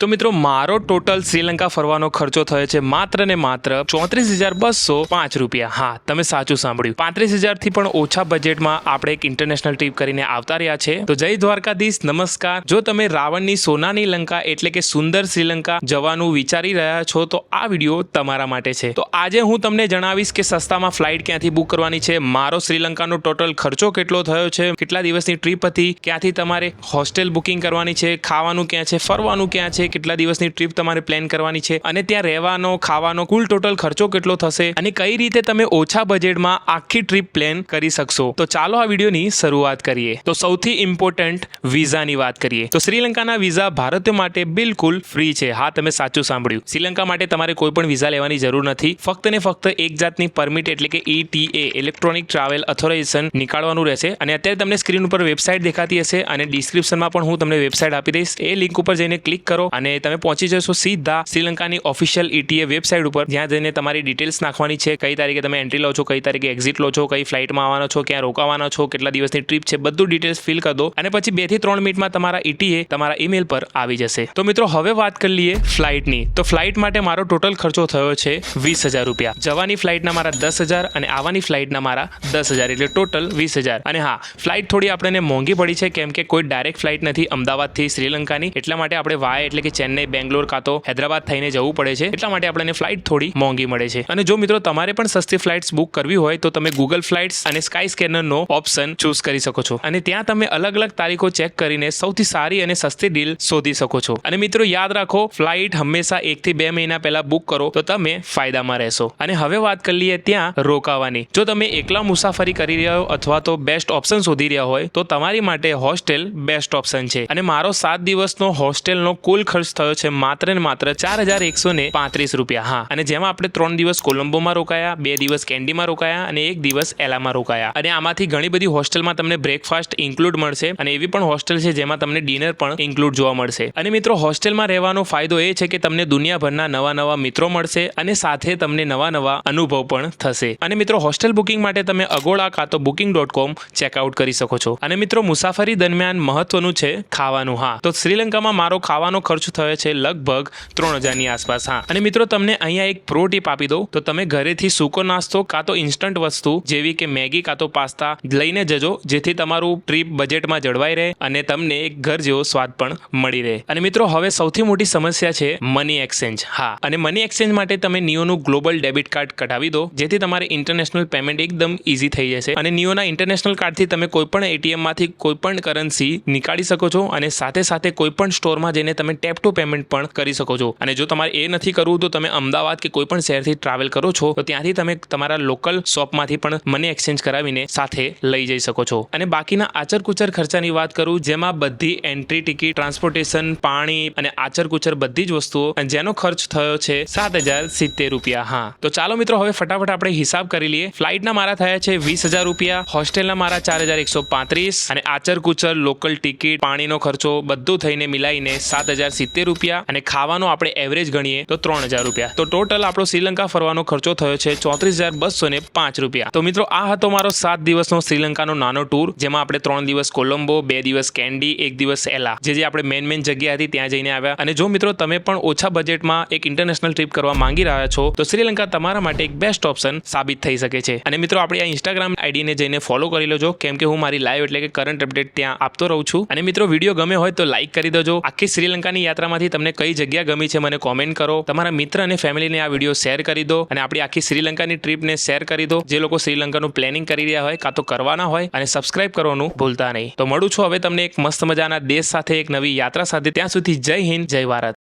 તો મિત્રો મારો ટોટલ શ્રીલંકા ફરવાનો ખર્ચો થયો છે માત્ર ને માત્ર 34,205 રૂપિયા. હા, તમે સાચું સાંભળ્યું. 35,000 થી પણ ઓછા બજેટમાં આપણે એક ઇન્ટરનેશનલ ટ્રીપ કરીને આવતા રહ્યા છે. તો જય દ્વારકાધીશ, નમસ્કાર. જો તમે રાવણની સોનાની લંકા એટલે કે સુંદર શ્રીલંકા જવાનું વિચારી રહ્યા છો તો આ વિડીયો તમારા માટે છે. તો આજે હું તમને જણાવીશ કે સસ્તામાં ફ્લાઇટ ક્યાંથી બુક કરવાની છે, મારો શ્રીલંકાનો ટોટલ ખર્ચો કેટલો થયો છે, કેટલા દિવસની ટ્રીપ હતી, ક્યાંથી તમારે હોસ્ટેલ બુકિંગ કરવાની છે, ખાવાનું ક્યાં છે, ફરવાનું ક્યાં છે, કેટલા દિવસની ટ્રીપ તમારે પ્લાન કરવાની છે અને ત્યાં રહેવાનો ખાવાનો કુલ ટોટલ ખર્ચો કેટલો થશે અને કઈ રીતે તમે ઓછા બજેટમાં આખી ટ્રીપ પ્લાન કરી શકશો. તો ચાલો આ વિડીયોની શરૂઆત કરીએ. તો સૌથી ઇમ્પોર્ટન્ટ વિઝાની વાત કરીએ તો શ્રીલંકાના વિઝા ભારતીયો માટે બિલકુલ ફ્રી છે. હા, તમે સાચું સાંભળ્યું. શ્રીલંકા માટે તમારે કોઈ પણ વિઝા લેવાની જરૂર નથી. ફક્ત ને ફક્ત એક જાતની પરમિટ એટલે કે ETA ઇલેક્ટ્રોનિક ટ્રાવેલ ઓથોરાઇઝેશન નીકાળવાનું રહેશે અને અત્યારે તમને સ્ક્રીન ઉપર વેબસાઇટ દેખાતી હશે અને ડિસ્ક્રિપ્શનમાં પણ હું તમને વેબસાઇટ આપી દઈશ. એ લિંક ઉપર જઈને ક્લિક કરો અને તમે પહોંચી જશો સીધા શ્રીલંકાની ઓફિશિયલ ETA વેબસાઇટ ઉપર, જ્યાં જઈને તમારી ડિટેલ્સ નાખવાની છે, કઈ તારીખે તમે એન્ટ્રી લો છો, કઈ તારીખે એક્ઝિટ લો છો, કઈ ફ્લાઇટમાં આવવાનો છો, ક્યાં રોકાવાના છો, કેટલા દિવસની ટ્રીપ છે, બધું ડિટેલ્સ ફિલ કરી દો અને પછી 2 થી 3 મિનિટમાં તમારા ETA તમારા ઈમેલ પર આવી જશે. તો મિત્રો હવે વાત કરી લઈએ ફ્લાઇટની. તો ફ્લાઇટ માટે મારો ટોટલ ખર્ચો થયો છે 20,000 રૂપિયા. જવાની ફ્લાઇટના મારા 10,000 અને આવવાની ફ્લાઇટના મારા 10,000 એટલે ટોટલ 20,000. અને હા, ફ્લાઇટ થોડી આપણને મોંઘી પડી છે કેમ કે કોઈ ડાયરેક્ટ ફ્લાઇટ નથી અમદાવાદથી શ્રીલંકાની, એટલા માટે આપણે વાય એટલે કે ચેન્નઈ, બેંગ્લોર કાં તો હૈદરાબાદ થઈને જવું પડે છે, એટલા માટે આપણને ફ્લાઇટ થોડી મોંઘી મળે છે. અને જો મિત્રો તમારે પણ સસ્તી ફ્લાઇટ્સ બુક કરવી હોય તો તમે ગૂગલ ફ્લાઇટ્સ અને સ્કાય સ્કેનરનો ઓપ્શન ચૂઝ કરી શકો છો અને ત્યાં તમે અલગ અલગ તારીખો ચેક કરીને સૌથી સારી અને સસ્તી ડીલ શોધી શકો છો. અને મિત્રો યાદ રાખો, ફ્લાઇટ હંમેશા 1 થી 2 મહિના પહેલા બુક કરો તો તમે ફાયદામાં રહેશો. અને હવે વાત કરી લઈએ ત્યાં રોકાવાની. જો તમે એકલા મુસાફરી કરી રહ્યા હો અથવા તો બેસ્ટ ઓપ્શન શોધી રહ્યા હોય તો તમારી માટે હોસ્ટેલ બેસ્ટ ઓપ્શન છે. અને મારો 7 દિવસનો હોસ્ટેલનો કુલ ખર્ચ થયો છે માત્ર ને માત્ર 4,135 રૂપિયા. હા, અને જેમાં આપણે 3 દિવસ કોલંબોમાં રોકાયા, 2 દિવસ કેન્ડીમાં રોકાયા અને 1 દિવસ એલામાં રોકાયા. અને આમાંથી ઘણી બધી હોસ્ટેલમાં તમને બ્રેકફાસ્ટ ઇન્ક્લુડ મળશે અને એવી પણ હોસ્ટેલ છે જેમાં તમને ડિનર પણ ઇન્ક્લુડ જોવા મળશે. અને મિત્રો હોસ્ટેલમાં રહેવાનો ફાયદો એ છે કે તમને દુનિયાભરના નવા મિત્રો મળશે અને સાથે તમને નવા અનુભવ પણ થશે. અને મિત્રો હોસ્ટેલ બુકિંગ માટે તમે અગોડા કાં તો booking.com ચેકઆઉટ કરી શકો છો. અને મિત્રો મુસાફરી દરમિયાન મહત્વનું છે ખાવાનું. હા, તો શ્રીલંકામાં મારો ખાવાનો ખર્ચ થયો છે લગભગ 3,000 ની આસપાસ. હા, અને મિત્રો તમને અહીંયા એક પ્રો ટીપ આપી દો તો તમે ઘરેથી સૂકો નાસ્તો કાં તો ઇન્સ્ટન્ટ વસ્તુ જેવી કે મેગી કાં તો પાસ્તા લઈને જજો, જેથી તમારું ટ્રીપ બજેટમાં જળવાઈ રહે અને તમને એક ઘર જેવો સ્વાદ પણ મળી રહે. અને મિત્રો હવે સૌથી મોટી સમસ્યા છે મની એક્સચેન્જ. હા, અને મની એક્સચેન્જ માટે તમે નિયોનું ગ્લોબલ ડેબિટ કાર્ડ કઢાવી દો, જેથી તમારે ઇન્ટરનેશનલ પેમેન્ટ એકદમ ઈઝી થઈ જશે. અને નિયોના ઇન્ટરનેશનલ કાર્ડથી તમે કોઈપણ ATM માંથી કોઈપણ કરન્સી નીકાળી શકો છો અને સાથે કોઈપણ સ્ટોરમાં જઈને તમે ટેપ ટુ પેમેન્ટ પણ કરી શકો છો. અને જો તમારે એ નથી કરવું તો તમે અમદાવાદ કે કોઈ પણ શહેરથી ટ્રાવેલ કરો છો તો ત્યાંથી તમે તમારા લોકલ શોપમાંથી પણ મની એક્સચેન્જ કરાવીને સાથે લઈ જઈ શકો છો. અને બાકીના આચર-કુચર ખર્ચાની વાત કરું, જેમાં બધી એન્ટ્રી ટિકિટ, ટ્રાન્સપોર્ટેશન, પાણી અને આચર-કુચર બધી જ વસ્તુઓ, જેનો ખર્ચ થયો છે 7,070 રૂપિયા. હા, તો ચાલો મિત્રો હવે ફટાફટ આપણે હિસાબ કરી લઈએ. ફ્લાઇટના મારા થયા છે 20,000 રૂપિયા, હોસ્ટેલના મારા 4,135 અને આચર-કુચર, લોકલ ટિકિટ, પાણીનો ખર્ચો બધું થઈને મિલાઈને 7,070 રૂપિયા અને ખાવાનો આપણે એવરેજ ગણીએ તો 3,000 રૂપિયા. તો ટોટલ આપણો શ્રીલંકા ફરવાનો ખર્ચો થયો છે 34,205 રૂપિયા. તો મિત્રો આ હતો મારો 7 દિવસનો શ્રીલંકાનો નાનો ટૂર, જેમાં આપણે 3 દિવસ કોલંબો, 2 દિવસ કેન્ડી, 1 દિવસ એલા, જે આપણે મેન જગ્યા હતી ત્યાં જઈને આવ્યા. અને જો મિત્રો તમે પણ ઓછા બજેટમાં એક ઇન્ટરનેશનલ ટ્રીપ કરવા માંગી રહ્યા છો તો શ્રીલંકા તમારા માટે એક બેસ્ટ ઓપ્શન સાબિત થઈ શકે છે. અને મિત્રો આપણી આ ઇન્સ્ટાગ્રામ આઈડીને જઈને ફોલો કરી લેજો, કેમ કે હું મારી લાઈવ એટલે કે કરંટ અપડેટ ત્યાં આપતો રહું છું. અને મિત્રો વિડીયો ગમે હોય તો લાઈક કરી દેજો. આખી શ્રીલંકાની યાત્રામાંથી તમને કઈ જગ્યા ગમી છે મને કોમેન્ટ કરો. તમારા મિત્ર અને ફેમિલીને આ વિડીયો શેર કરી દો અને આપણી આખી શ્રીલંકાની ટ્રીપને શેર કરી દો, જે લોકો શ્રીલંકાનું પ્લાનિંગ કરી રહ્યા હોય કાં તો કરવાના હોય. અને સબસ્ક્રાઇબ કરવાનું ભૂલતા નહીં. તો મળું છું હવે તમને એક મસ્ત મજાના દેશ સાથે, એક નવી યાત્રા સાથે. ત્યાં સુધી જય હિન્દ, જય ભારત.